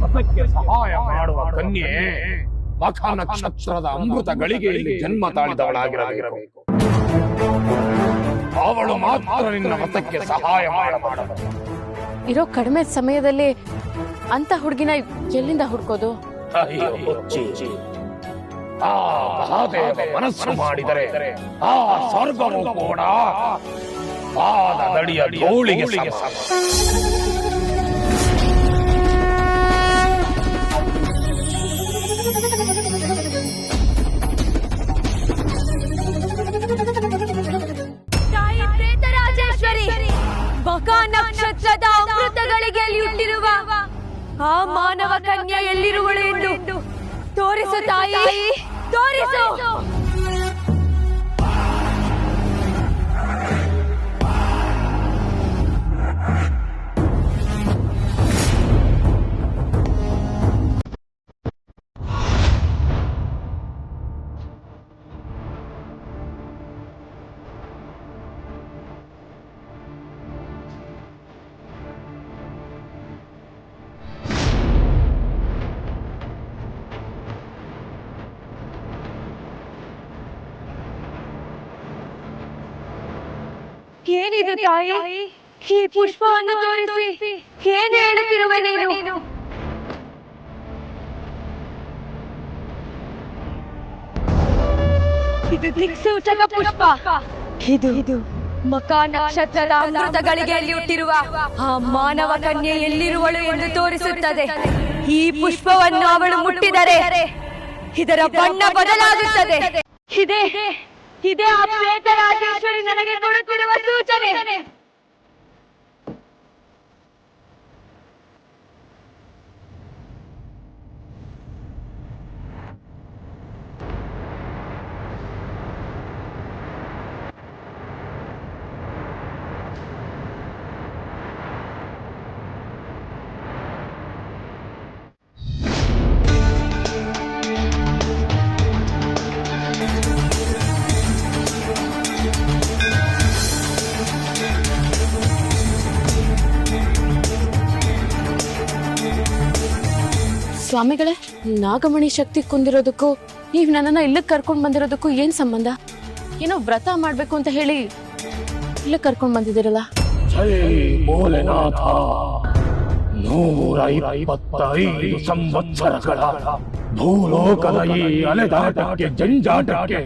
ವ್ರತಕ್ಕೆ ಸಹಾಯ ಮಾಡುವ ಕನ್ಯೆ ಮಖ ನಕ್ಷತ್ರದ ಅಮೃತ ಗಳಿಗೆಯಲ್ಲಿ ಜನ್ಮ ತಾಳಿದವಳಾಗಿರಬೇಕು. ಅವಳು ಮಾತ್ರ ನಿನ್ನ ವ್ರತಕ್ಕೆ ಸಹಾಯ ಮಾಡಬಾರದು. ಇರೋ ಕಡಿಮೆ ಸಮಯದಲ್ಲಿ ಅಂತ ಹುಡುಗಿನ ಎಲ್ಲಿಂದ ಹುಡ್ಕೋದು? ಅಯ್ಯೋ ಹುಚ್ಚಿ, ಆ ಮಹಾದೇವ ಮನಸ್ಸು ಮಾಡಿದರೆ ಆ ಸ್ವರ್ಗವು ಕೂಡ ಪಾದದಡಿಯ ಧೂಳಿಗೆ ಸಮ. ತಾಯಿ ಪ್ರೇತರಾಜೇಶ್ವರಿ, ಮಖ ನಕ್ಷತ್ರದ ಅಮೃತಗಳಿಗೆ ಹುಟ್ಟಿರುವ ಆ ಮಾನವ ಕನ್ಯೆ ಎಲ್ಲಿರುವಳು ಎಂದು ತೋರಿಸು ತಾಯಿ, ತೋರಿಸು. ಏನಿದು ತಾಯಿ? ಈ ಪುಷ್ಪವನ್ನು ತೋರಿಸಿ ಏನು ಹೇಳುತ್ತಿರುವೆ ನೀನು? ಇದು ದಿಕ್ಸೂಚಕ ಪುಷ್ಪ. ಇದು ಮಖ ನಕ್ಷತ್ರದ ಅಮೃತಗಳಿಗೆ ಹುಟ್ಟಿರುವ ಆ ಮಾನವ ಕನ್ಯೆ ಎಲ್ಲಿರುವಳು ಎಂದು ತೋರಿಸುತ್ತದೆ. ಈ ಪುಷ್ಪವನ್ನು ಅವಳು ಮುಟ್ಟಿದರೆ ಇದರ ಬಣ್ಣ ಬದಲಾಗುತ್ತದೆ. ಇದೇ ಆ ಪ್ರೇತರಾಜೇಶ್ವರಿ ನನಗೆ ಕೊಡುತ್ತಿರುವ ಸೂಚನೆ. ಸ್ವಾಮಿಗಳೇ, ನಾಗಮಣಿ ಶಕ್ತಿ ಕುಂದಿರೋದಕ್ಕೂ ನೀವ್ ನನ್ನನ್ನ ಇಲ್ಲಕ್ ಕರ್ಕೊಂಡ್ ಬಂದಿರೋದಕ್ಕೂ ಏನ್ ಸಂಬಂಧ? ಏನೋ ವ್ರತ ಮಾಡ್ಬೇಕು ಅಂತ ಹೇಳಿ ಇಲ್ಲಕ್ ಕರ್ಕೊಂಡ್ ಬಂದಿದ್ದೀರಲ್ಲ? ಜೈ ಭೋಲೆನಾಥ. 125 ಸಂವತ್ಸರಗಳ ಭೂಲೋಕದ ಈ ಅಲೆದಾಟಕ್ಕೆ ಜಂಜಾಟಕ್ಕೆ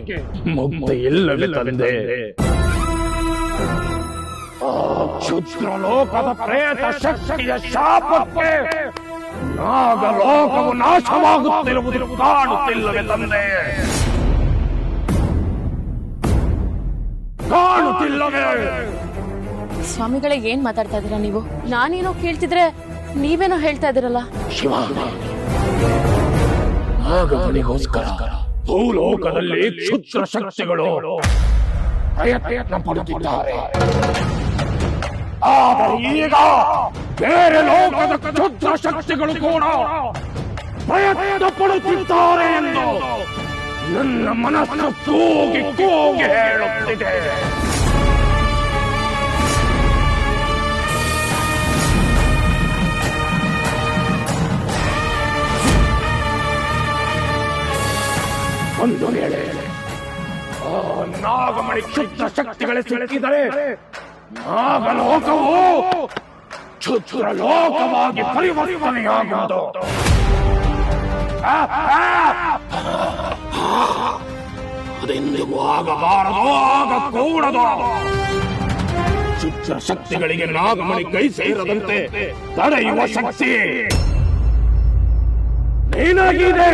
ಮುಕ್ತಿ ಇಲ್ಲವೇ ತಂದೆ. ಕ್ಷುದ್ರಲೋಕದ ಪ್ರೇತ ಶಕ್ತಿಯ ಶಾಪಕ್ಕೆ ನಾಗಲೋಕವು ನಾಶವಾಗುತ್ತಿರುವುದು ಕಾಣುತ್ತಿಲ್ಲವೇ ತಂದೆ? ಕಾಣುತ್ತಿಲ್ಲವೇ? ಸ್ವಾಮಿಗಳೇ, ಏನ್ ಮಾತಾಡ್ತಾ ಇದೀರಾ ನೀವು? ನಾನೇನೋ ಕೇಳ್ತಿದ್ರೆ ನೀವೇನೋ ಹೇಳ್ತಾ ಇದ್ದೀರಲ್ಲ? ಶಿವ, ನಾಗಮಣಿಗೋಸ್ಕರ ಭೂಲೋಕದಲ್ಲಿ ಕ್ಷುದ್ರ ಶಕ್ತಿಗಳು ಪ್ರಯತ್ನ ಪಡುತ್ತಿದ್ದಾರೆ. ಆದರೆ ಈಗ ಬೇರೆ ಲೋಕದ ಕ್ಷುದ್ರ ಶಕ್ತಿಗಳು ಕೂಡ ಪ್ರಯತ್ನ ಪಡುತ್ತಿದ್ದಾರೆ ಎಂದು ನನ್ನ ಮನಸ್ಸು ಕೂಗಿ ಕೂಗಿ ಹೇಳುತ್ತಿದೆ. ಒಂದು ವೇಳೆ ನಾಗಮಣಿ ಕ್ಷುದ್ರ ಶಕ್ತಿಗಳೇ ಸಿಲುಕಿದರೆ ನಾಗಲೋಕವು ಕ್ಷುದ್ರ ಲೋಕವಾಗಿ ಪರಿವರ್ತನೆಯಾಗುವುದು. ಅದೆಂದಿಗೂ ಆಗಬಾರದು, ಆಗಕೂಡದು. ಕ್ಷುದ್ರ ಶಕ್ತಿಗಳಿಗೆ ನಾಗಮಣಿ ಕೈ ಸೇರದಂತೆ ತಡೆಯುವ ಶಕ್ತಿ ಏನಾಗಿದೆ?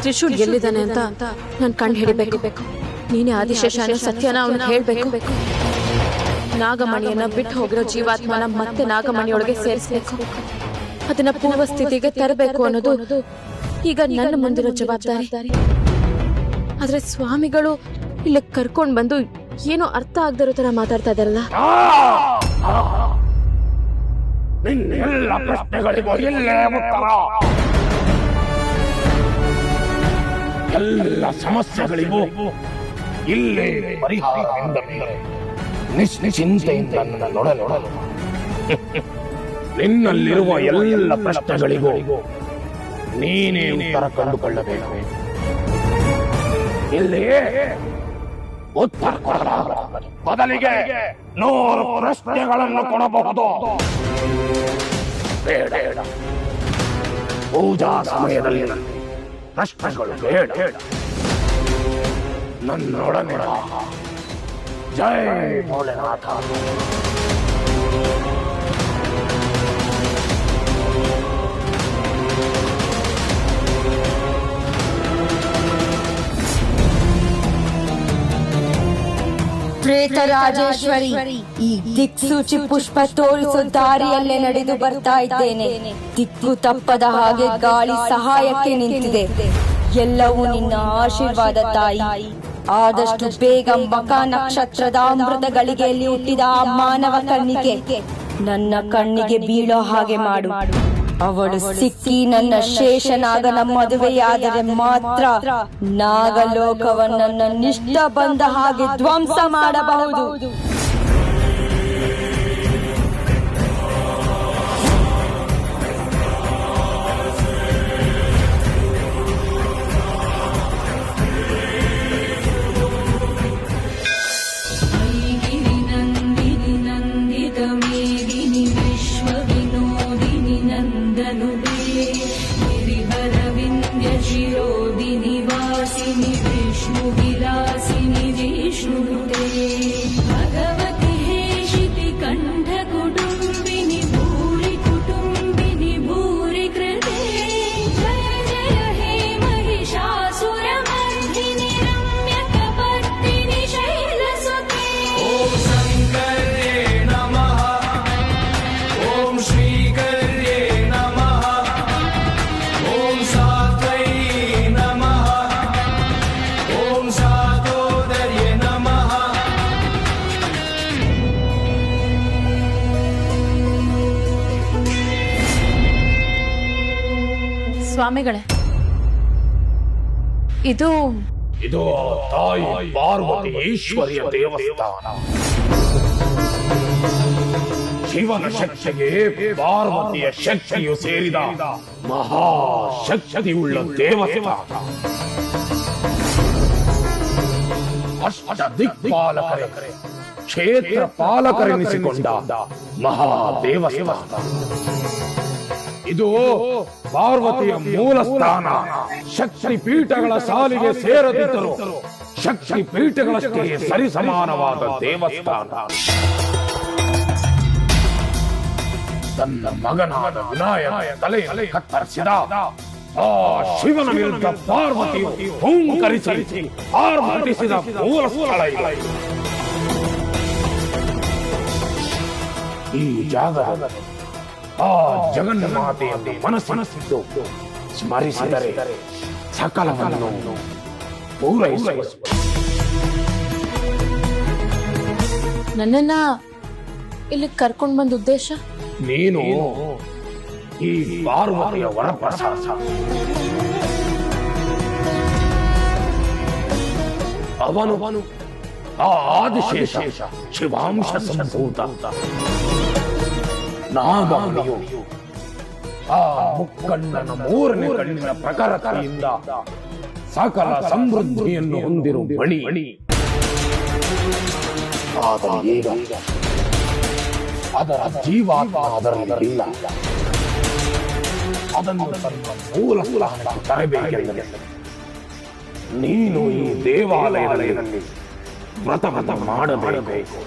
ತ್ರಿಶೂಲ್ ಎಲ್ಲಿದ್ದಾನೆ ಅಂತ ನಾನು ಕಂಡು ಹಿಡಿಬೇಕು. ನೀನೇ ಆದಿಶೇಷನ ಸತ್ಯನ ಅವನಿಗೆ ಹೇಳ್ಬೇಕು. ನಾಗಮಣಿಯನ್ನ ಬಿಟ್ಟು ಹೋಗಿರೋ ಜೀವಾತ್ಮನ ಮತ್ತೆ ನಾಗಮಣಿಯೊಳಗೆ ಸೇರಿಸಬೇಕು. ಅದನ್ನ ಪೂರ್ವ ಸ್ಥಿತಿಗೆ ತರಬೇಕು ಅನ್ನೋದು ಈಗ ನನ್ನ ಮುಂದಿರೋ ಜವಾಬ್ದಾರಿ. ಆದ್ರೆ ಸ್ವಾಮಿಗಳು ಇಲ್ಲಿ ಕರ್ಕೊಂಡ್ ಬಂದು ಏನೋ ಅರ್ಥ ಆಗದಿರೋ ತರ ಮಾತಾಡ್ತಾ ಇದಾರಲ್ಲ. ಎಲ್ಲ ಪ್ರಶ್ನೆಗಳಿಗೂ ಇಲ್ಲೇ ಉತ್ತರ. ಎಲ್ಲ ಸಮಸ್ಯೆಗಳಿಗೂ ಇಲ್ಲೇ ಪರಿಹಾರ ಎಂದರೆ ನಿಶ್ಚಿಂತೆಯಿಂದ ನನ್ನ ನೋಡಲು ನಿನ್ನಲ್ಲಿರುವ ಎಲ್ಲ ಪ್ರಶ್ನೆಗಳಿಗೂ ನೀನೇ ಉತ್ತರ ಕಂಡುಕೊಳ್ಳಬೇಕು. ಇಲ್ಲಿ ಉತ್ತರ ಕೊಡಲಾಗದು, ಬದಲಿಗೆ 100 ಪ್ರಶ್ನೆಗಳನ್ನು ಕೊಡಬಹುದು. ಬೇಡ, ಪೂಜಾ ಸಮಯದಲ್ಲಿ ಪ್ರಶ್ನೆಗಳು ಬೇಡ. ನನ್ನೊಡನೆ ಜೈ ಭೋಲೆನಾಥ. ಪ್ರೇತರಾಜೇಶ್ವರಿ, ಈ ದಿಕ್ಸೂಚಿ ಪುಷ್ಪ ತೋರಿಸೋ ದಾರಿಯಲ್ಲೇ ನಡೆದು ಬರ್ತಾ ಇದ್ದೇನೆ. ದಿಕ್ಕು ತಪ್ಪದ ಹಾಗೆ ಗಾಳಿ ಸಹಾಯಕ್ಕೆ ನಿಂತಿದೆ. ಎಲ್ಲವೂ ನಿನ್ನ ಆಶೀರ್ವಾದ ತಾಯಿ. ಆದಷ್ಟು ಬೇಗ ಮಕಾ ನಕ್ಷತ್ರದ ಅಮೃತ ಗಳಿಗೆಯಲ್ಲಿ ಹುಟ್ಟಿದ ಆ ಮಾನವ ಕಣ್ಣಿಗೆ ನನ್ನ ಕಣ್ಣಿಗೆ ಬೀಳೋ ಹಾಗೆ ಮಾಡು. ಅವಳು ಸಿಕ್ಕಿ ನನ್ನ ಶೇಷನಾಗನ ಮದುವೆಯಾದರೆ ಮಾತ್ರ ನಾಗಲೋಕವನ್ನ ನಿಷ್ಠ ಬಂದ ಹಾಗೆ ಧ್ವಂಸ ಮಾಡಬಹುದು. ಸ್ವಾಮಿಗಳೇ, ಇದು ತಾಯಿ ಪಾರ್ವತಿ ಈಶ್ವರಿಯ ದೇವಸ್ಥಾನ. ಶಿವನ ಶಕ್ತಿಗೆ ಪಾರ್ವತಿಯ ಶಕ್ತಿಯು ಸೇರಿದ ಮಹಾಶಕ್ತಿಯುಳ್ಳ ದೇವಸ್ಥಾನ. ಅಷ್ಟ ದಿಕ್ಪಾಲಕರೇ ಕ್ಷೇತ್ರ ಪಾಲಕರೆನಿಸಿಕೊಂಡ ಮಹಾ ದೇವಸ್ಥಾನ. ಇದು ಪಾರ್ವತಿಯ ಮೂಲ ಸ್ಥಾನ. ಶಕ್ತಿ ಪೀಠಗಳ ಸಾಲಿಗೆ ಸೇರದಿದ್ದರು ಶಕ್ತಿ ಪೀಠಗಳಷ್ಟೇ ಸರಿಸಮಾನವಾದ ದೇವಸ್ಥಾನ. ತನ್ನ ಮಗನಾದ ವಿನಾಯಕ ತಲೆಯಲ್ಲಿ ಕತ್ತರಿಸಿದ ಆ ಶಿವನ ವಿರುದ್ಧ ಪಾರ್ವತಿಯು ಹುಂಕರಿಸಿ ಆರ್ಭಟಿಸಿದ ಮೂಲ ಸ್ಥಳ ಇದು. ಈ ಜಾಗ ಆ ಜಗನ್ಮಾತೆಯಲ್ಲಿ ಮನಸ್ಸಿಟ್ಟು ಸ್ಮರಿಸಿದರೆ ಸಕಲವನ್ನು ಪೂರೈಸುವ. ನನ್ನನ್ನ ಇಲ್ಲಿ ಕರ್ಕೊಂಡು ಬಂದ ಉದ್ದೇಶ, ನೀನು ಈ ಪಾರ್ವತಿಯ ವರಪ್ರಸಾದ. ಅವನು ಆ ಆದಿಶೇಷ ಶಿವಾಂಶ ಸಂಭೂತ. ನಾಗಮಣಿಯು ಆ ಮುಕ್ಕಣ್ಣನ 3ನೇ ಕಣ್ಣಿನ ಪ್ರಖರತೆಯಿಂದ ಸಕಲ ಸಮೃದ್ಧಿಯನ್ನು ಹೊಂದಿರುವ ಮಣಿ. ಆದರೆ ಈಗ ಅದರ ಜೀವಾತ್ಮ ಅದರಲ್ಲಿ ಇಲ್ಲ. ಅದನ್ನು ತನ್ನ ಮೂಲ ಸ್ಥಾನಕ್ಕೆ ತರಬೇಕೆಂದರೆ ನೀನು ಈ ದೇವಾಲಯದಲ್ಲಿ ವ್ರತ ಮಾಡಬೇಕು.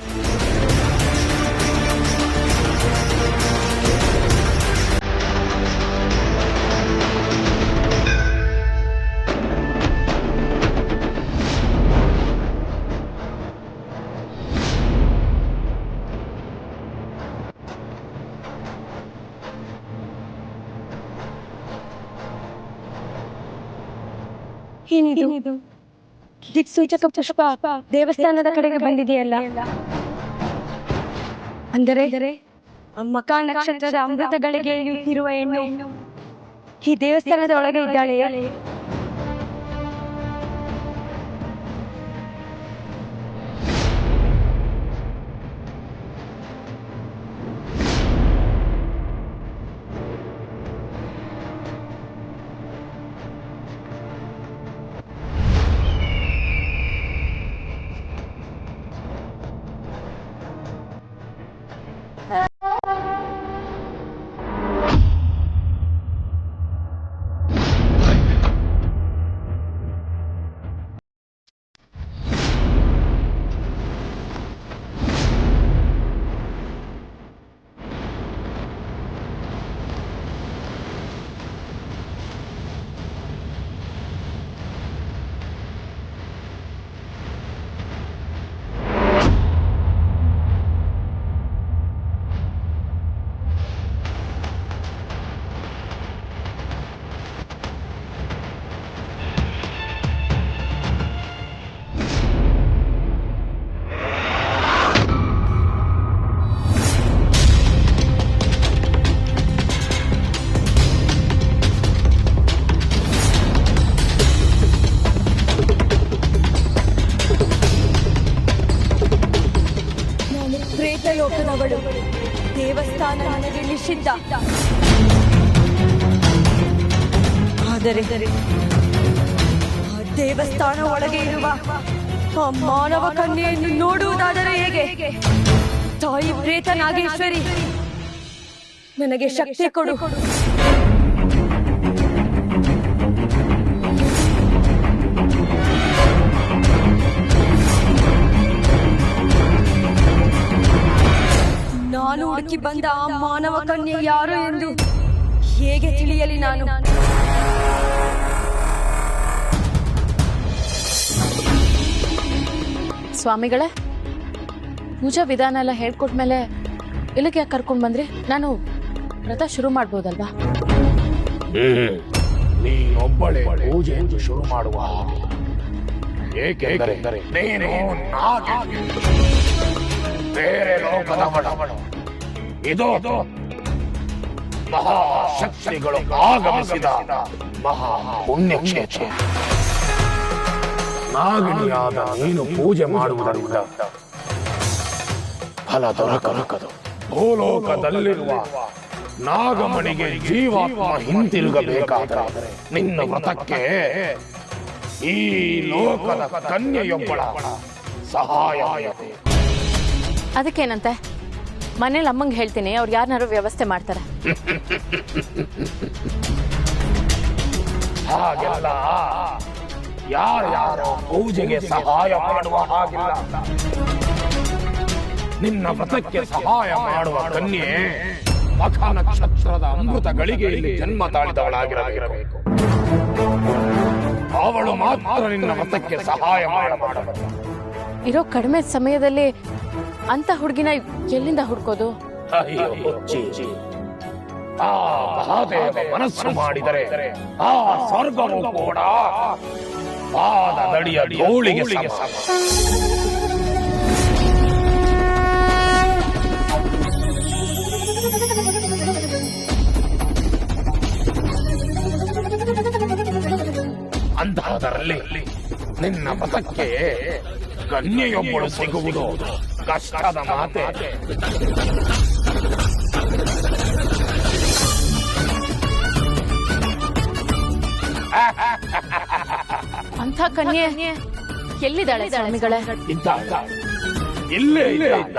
ಏನಿದು ದಿಕ್ಸೂಚಕ ಪುಷ್ಪ ದೇವಸ್ಥಾನದ ಕಡೆಗೆ ಬಂದಿದೆಯಲ್ಲ? ಅಂದರೆ ಮಕಾ ನಕ್ಷತ್ರದ ಅಮೃತಗಳಿಗೆ ಇರುವ ಹೆಣ್ಣು ಈ ದೇವಸ್ಥಾನದ ಒಳಗೆ ಇದ್ದಾಳೆ. ನಿಷಿದ್ಧ. ಆದರೆ ಆ ದೇವಸ್ಥಾನ ಒಳಗೆ ಇರುವ ಆ ಮಾನವ ಕನ್ಯೆಯನ್ನು ನೋಡುವುದಾದರೆ ಹೇಗೆ? ತಾಯಿ ಪ್ರೇತ ನಾಗೇಶ್ವರಿ, ನನಗೆ ಶಕ್ತಿ ಕೊಡು. ನಾನು ಹುಡುಕಿ ಬಂದ ಆ ಮಾನವ ಕನ್ಯೆ ಯಾರು ಎಂದು ಹೇಗೆ ತಿಳಿಯಲಿ ನಾನು? ಸ್ವಾಮಿಗಳೇ, ಪೂಜಾ ವಿಧಾನ ಎಲ್ಲ ಹೇಳ್ಕೊಟ್ಮೇಲೆ ಇಲ್ಲಿಗೆ ಯಾಕೆ ಕರ್ಕೊಂಡು ಬಂದ್ರಿ? ನಾನು ವ್ರತ ಶುರು ಮಾಡ್ಬೋದಲ್ವಾ? ನೀನೊಬ್ಬಳೆ ಪೂಜೆ ಎಂದು ಶುರು ಮಾಡುವ. ಏಕೆಂದರೆ ನೀನು ಬೇರೆ ಲೋಕದವಳು. ಇದು ಮಹಾಶಕ್ತಿಗಳು ಆಗಮಿಸಿದ ಮಹಾ ಪುಣ್ಯಕ್ಷೇತ್ರ. ನಾಗಿಣಿಯಾದ ನೀನು ಪೂಜೆ ಮಾಡುವುದರಿಂದ ಫಲ ದೊರಕದು. ಭೂಲೋಕದಲ್ಲಿರುವ ನಾಗಮಣಿಗೆ ಜೀವಾತ್ಮ ಹಿಂತಿರುಗಬೇಕಾದರೆ ನಿನ್ನ ವ್ರತಕ್ಕೆ ಈ ಲೋಕದ ಕನ್ಯೆಯೊಬ್ಬಳ ಸಹಾಯ. ಅದಕ್ಕೇನಂತೆ? ಮನೇಲಿ ಅಮ್ಮಂಗೆ ಹೇಳ್ತೀನಿ, ಅವ್ರು ಯಾರನ್ನಾರು ವ್ಯವಸ್ಥೆ ಮಾಡ್ತಾರೆ. ಹಾಗೆಲ್ಲ ಯಾರ್ಯಾರೋ ಪೂಜೆಗೆ ಸಹಾಯ ಮಾಡುವ ಹಾಗಿಲ್ಲ. ನಿನ್ನ ವ್ರತಕ್ಕೆ ಸಹಾಯ ಮಾಡುವ ಕನ್ಯೆ ಮಖ ನಕ್ಷತ್ರದ ಅಮೃತ ಗಳಿಗೆಯಲ್ಲಿ ಜನ್ಮ ತಾಳಿದವಳಾಗಿರಬೇಕು. ಅವಳು ಮಾತ್ರ ನಿನ್ನ ವ್ರತಕ್ಕೆ ಸಹಾಯ ಮಾಡಬಾರದು. ಇರೋ ಕಡಿಮೆ ಸಮಯದಲ್ಲಿ ಅಂತ ಹುಡುಗಿನ ಎಲ್ಲಿಂದ ಹುಡ್ಕೋದು? ಅಯ್ಯೋ ಆ ಮಹಾದೇವ ಮನಸ್ಸು ಮಾಡಿದರೆ ಆ ಸ್ವರ್ಗವು ಕೂಡ ಪಾದದಡಿಯ ಧೂಳಿಗೆ ಸಮ. ಅಂತಹದರಲ್ಲಿ ನಿನ್ನ ಮತಕ್ಕೆ ಕನ್ಯೆಯೊಬ್ಬಳು ಸಿಗುವುದು ಕಷ್ಟದ ಮಾತೆ. ಅಂಥ ಕನ್ಯೆ ಎಲ್ಲಿದ್ದಾಳೆ ಸ್ವಾಮಿಗಳೇ? ಇಲ್ಲೇ ಇದ್ದ.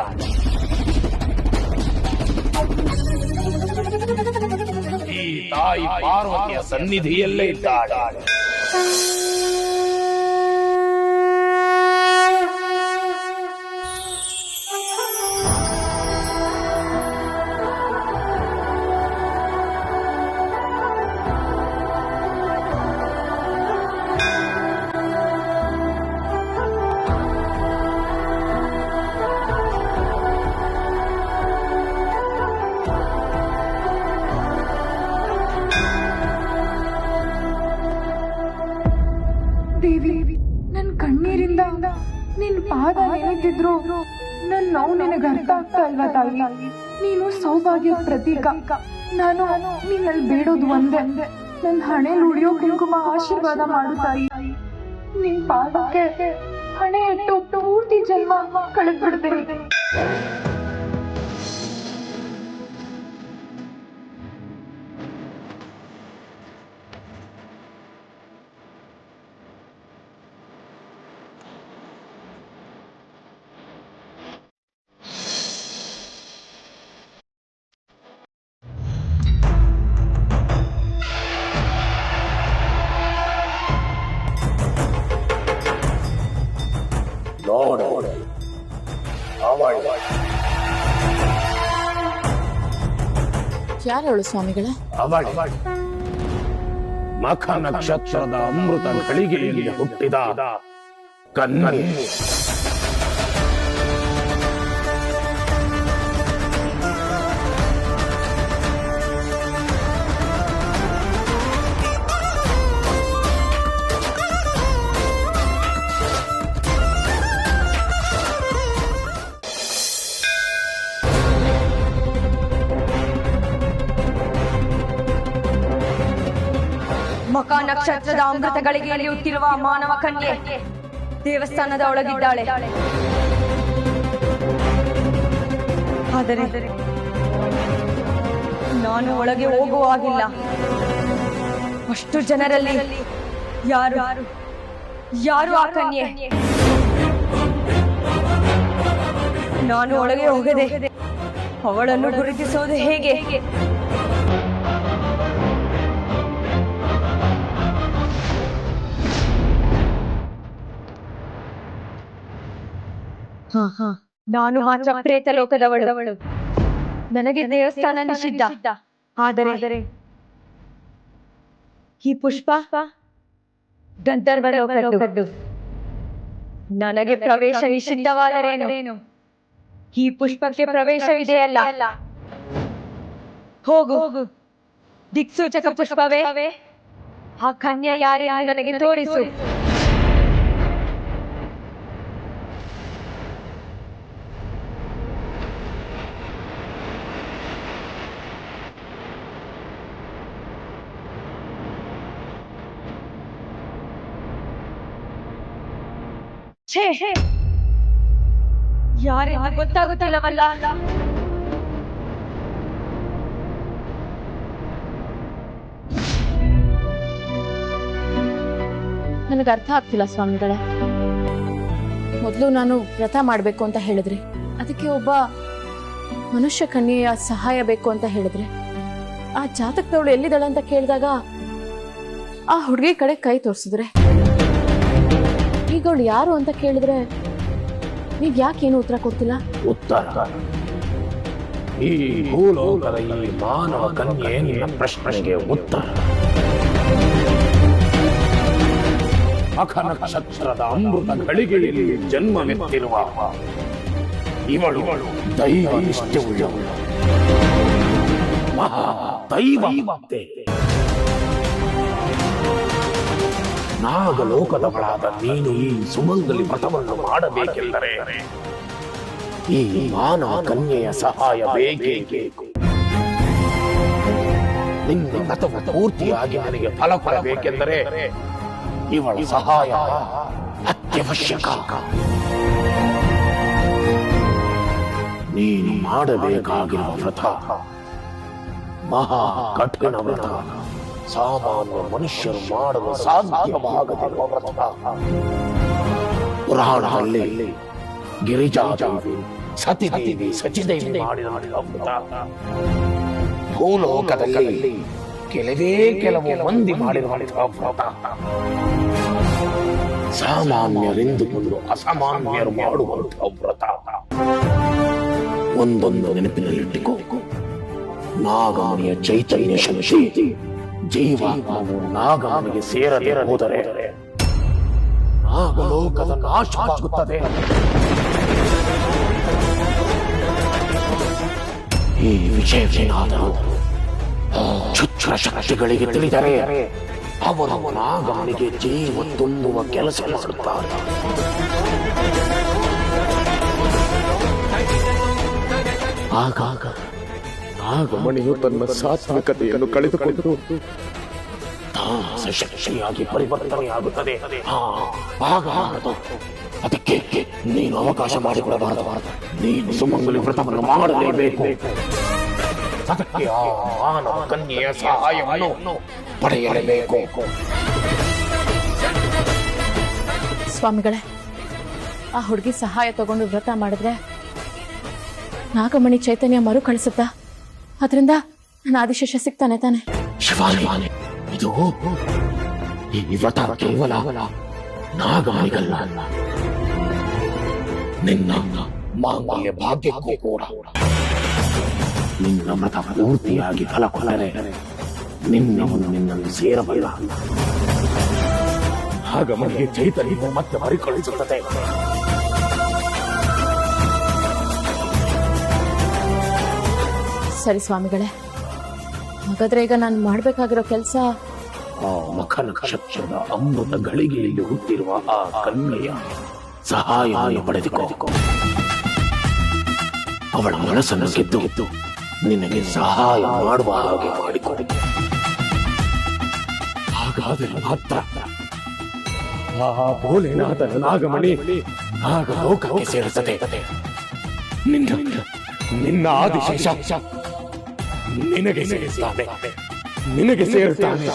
ಈ ತಾಯಿ ಪಾರ್ವತಿಯ ಸನ್ನಿಧಿಯಲ್ಲೇ ಇದ್ದಾಳೆ. ದೇವಿ, ನನ್ ಕಣ್ಣೀರಿಂದ ನಿನ್ ಪಾದ ನೆನೆದಿದ್ರು ನನ್ ನೋವು ನಿನಗೆ ಅರ್ಥ ಆಗ್ತಾ ಇಲ್ವಾ ತಾಯಿ? ನೀನು ಸೌಭಾಗ್ಯದ ಪ್ರತೀಕ. ನಾನು ನಿನ್ನಲ್ಲಿ ಬೇಡೋದು ಒಂದೇ, ನನ್ ಹಣೆಯಲ್ಲಿ ಉಳಿಯೋ ಕುಂಕುಮ ಆಶೀರ್ವಾದ ಮಾಡು ತಾಯಿ. ನಿನ್ ಪಾದಕ್ಕೆ ಹಣೆ ಇಟ್ಟು ಪೂರ್ತಿ ಜನ್ಮ ಕಳೆದ್ಬಿಡ್ತೇನೆ. ಯಾರವಳು ಸ್ವಾಮಿಗಳೇ? ಅವಳು ಮಖ ನಕ್ಷತ್ರದ ಅಮೃತ ಗಳಿಗೆಯಲ್ಲಿ ಹುಟ್ಟಿದ ಕನ್ಯೆ. ಮಖ ನಕ್ಷತ್ರದ ಅಮೃತ ಗಳಿಗೆಯಲ್ಲಿ ಹುಟ್ಟಿರುವ ಮಾನವ ಕನ್ಯೆ ದೇವಸ್ಥಾನದ ಒಳಗಿದ್ದಾಳೆ. ಆದರೆ ನಾನು ಒಳಗೆ ಹೋಗುವಾಗಿಲ್ಲ. ಅಷ್ಟು ಜನರಲ್ಲಿ ಯಾರು ಯಾರು ಆ ಕನ್ಯೆ? ನಾನು ಒಳಗೆ ಹೋಗದೆ ಅವಳನ್ನು ಗುರುತಿಸೋದು ಹೇಗೆ? ನಾನು ಮಾತ್ರ ಪ್ರೇತ ಲೋಕದವಳು. ನನಗೆ ದೇವಸ್ಥಾನ ನಿಷಿದ್ಧ. ಆದರೆ ಈ ಪುಷ್ಪ ಗಂಧರ್ವ ಲೋಕದ್ದು. ನನಗೆ ಪ್ರವೇಶ ನಿಷಿದ್ಧವಾದರೇನು? ಈ ಪುಷ್ಪಕ್ಕೆ ಪ್ರವೇಶವಿದೆಯಲ್ಲ. ಹೋಗು, ದಿಕ್ಸೂಚಕ ಪುಷ್ಪವೇ, ಆ ಕನ್ಯೆ ಯಾರೇ ನನಗೆ ತೋರಿಸು. ಯಾರೆಂದು ಗೊತ್ತಾಗುತ್ತಿಲ್ಲವಲ್ಲ. ನನಗೆ ಅರ್ಥ ಆಗ್ತಿಲ್ಲ ಸ್ವಾಮಿಗಳೇ. ಮೊದಲು ನಾನು ವ್ರತ ಮಾಡಬೇಕು ಅಂತ ಹೇಳಿದ್ರಿ, ಅದಕ್ಕೆ ಒಬ್ಬ ಮನುಷ್ಯ ಕನ್ಯೆಯ ಸಹಾಯ ಬೇಕು ಅಂತ ಹೇಳಿದ್ರಿ. ಆ ಜಾತಕದವಳು ಎಲ್ಲಿದ್ದಾಳೆ ಅಂತ ಕೇಳಿದಾಗ ಆ ಹುಡುಗಿ ಕಡೆ ಕೈ ತೋರಿಸಿದ್ರೆ, ಈಗ ಅವಳು ಯಾರು ಅಂತ ಕೇಳಿದ್ರೆ ನೀವ್ ಯಾಕೇನು ಉತ್ತರ ಕೊಡ್ತಿಲ್ಲ? ಉತ್ತರ ಈ ಭೂಲೋಕದ ಈ ಮಾನವ ಕನ್ಯೆ ನಿನ್ನ ಪ್ರಶ್ನೆಗೆ ಉತ್ತರ. ಅಖ ನಕ್ಷತ್ರದ ಅಮೃತ ಗಳಿಗೆಯಲ್ಲಿ ಜನ್ಮವೆತ್ತಿರುವ ಇವಳು ದೈವ ನಿಷ್ಠೆಯುಳ್ಳವಳು, ಮಹಾ ದೈವತೆ. ನಾಗಲೋಕದವಳಾದ ನೀನು ಈ ಸುಮಂಗಲಿ ವ್ರತವನ್ನು ಮಾಡಬೇಕೆಂದರೆ ಈ ಮಾನವ ಕನ್ಯೆಯ ಸಹಾಯ ಬೇಕೇ ಬೇಕು. ನಿನ್ನ ವ್ರತವು ಪೂರ್ತಿಯಾಗಿ ನನಗೆ ಫಲ ಕೊಡಬೇಕೆಂದರೆ ಇವಳ ಸಹಾಯ ಅತ್ಯವಶ್ಯಕ. ನೀನು ಮಾಡಬೇಕಾಗಿರುವ ವ್ರತ ಮಹಾ ಕಠಿಣ ವ್ರತ, ಸಾಮಾನ್ಯ ಮನುಷ್ಯರು ಮಾಡಲು ಸಾಧ್ಯವಾಗದಿರುವ ವ್ರತ. ಪುರಾಣದಲ್ಲಿ ಗಿರಿಜಾದೇವಿ, ಸತಿದೇವಿ, ಸಚಿದೇವಿ ಮಾಡಿದಂತಹ ವ್ರತ ಭೂಲೋಕದಲ್ಲಿ ಕೆಲವು ಮಂದಿ ಮಾಡಿರುವಂತಹ ವ್ರತ. ಸಾಮಾನ್ಯರೆಂದುಕೊಂಡು ಅಸಾಮಾನ್ಯರು ಮಾಡುವಂತಹ ವ್ರತ. ಒಂದೊಂದು ನೆನಪಿನಲ್ಲಿಟ್ಟುಕೋ, ನಾಗಮಣಿಯ ಚೈತನ್ಯ ಶಕ್ತಿ ಜೀವಾತ್ಮವು ನಾಗಮಣಿಗೆ ಸೇರದೆ ಹೋದರೆ ನಾಗಲೋಕದ ನಾಶವಾಗುತ್ತದೆ. ಈ ವಿಷಯವೇನಾದರೂ ಕ್ಷುದ್ರ ಶಕ್ತಿಗಳಿಗೆ ತಿಳಿದರೆ ಅವರು ನಾಗಮಣಿಗೆ ಜೀವ ತುಂಬುವ ಕೆಲಸ ಮಾಡುತ್ತಾರೆ. ಆಗಾಗ ನಾಗಮಣಿಯು ತನ್ನ ಸಾತ್ವಿಕತೆಯನ್ನು ಕಳೆದುಕೊಂಡು ತಾಮಸ ಶಕ್ತಿಯಾಗಿ ಪರಿವರ್ತನೆಯಾಗುತ್ತದೆ. ಅದಕ್ಕೆ ನೀನು ಅವಕಾಶ ಮಾಡಿಕೊಡಬಾರದು. ನೀನು ಸುಮಂಗಲಿ ವ್ರತವನ್ನು ಮಾಡಲೇಬೇಕು. ಅದಕ್ಕೆ ಆ ಮಾನವ ಕನ್ಯೆಯ ಸಹಾಯವನ್ನು ಪಡೆಯಲೇಬೇಕು. ಸ್ವಾಮಿಗಳೇ, ಆ ಹುಡುಗಿ ಸಹಾಯ ತಗೊಂಡು ವ್ರತ ಮಾಡಿದ್ರೆ ನಾಗಮಣಿ ಚೈತನ್ಯ ಮರು ಕಳಿಸುತ್ತಾ? ಅದರಿಂದ ನನ್ನ ಆದಿಶೇಷ ಸಿಗ್ತಾನೆ ತಾನೆ? ಶಿವಾನಿ, ಇದು ಈ ವ್ರತ ಕೇವಲ ನಾಗಮಣಿಗಲ್ಲ, ನಿನ್ನ ಮಾಂಗಲ್ಯ ಭಾಗ್ಯಕ್ಕೂ ಕೂಡ. ನಿನ್ನ ವ್ರತ ಪೂರ್ತಿಯಾಗಿ ಫಲ ಕೊಟ್ಟರೆ ನಿನ್ನನ್ನು ಸೇರಬಲ್ಲ. ಆಗ ಮನೆಗೆ ಚೈತನ್ಯ ಮತ್ತೆ ಮರುಕಳಿಸುತ್ತದೆ. ಸರಿ ಸ್ವಾಮಿಗಳೇ, ಹಾಗಾದ್ರೆ ಈಗ ನಾನು ಮಾಡ್ಬೇಕಾಗಿರೋ ಕೆಲಸ ಆ ಮಖ ನಕ್ಷತ್ರದ ಅಮೃತ ಗಳಿಗೆಯಲ್ಲಿ ಹುಟ್ಟಿರುವ ಆ ಕನ್ಯೆಯ ಸಹಾಯವನ್ನು ಪಡೆದುಕೋ. ಅವಳ ಮನಸ್ಸನ್ನು ಗೆದ್ದು ನಿನಗೆ ಸಹಾಯ ಮಾಡುವ ಹಾಗೆ ಮಾಡಿಕೊಡು. ಹಾಗಾದರೆ ಮಾತ್ರ ಆ ಭೋಲೆನಾಥನ ನಾಗಮಣಿ ನಾಗಲೋಕಕ್ಕೆ ಸೇರುತ್ತದೆ. ನಿನ್ನ ಆದಿಶೇಷ ನಿನಗೆ ಸೇರುತ್ತಾನೆ, ನಿನಗೆ ಸೇರುತ್ತಾನೆ.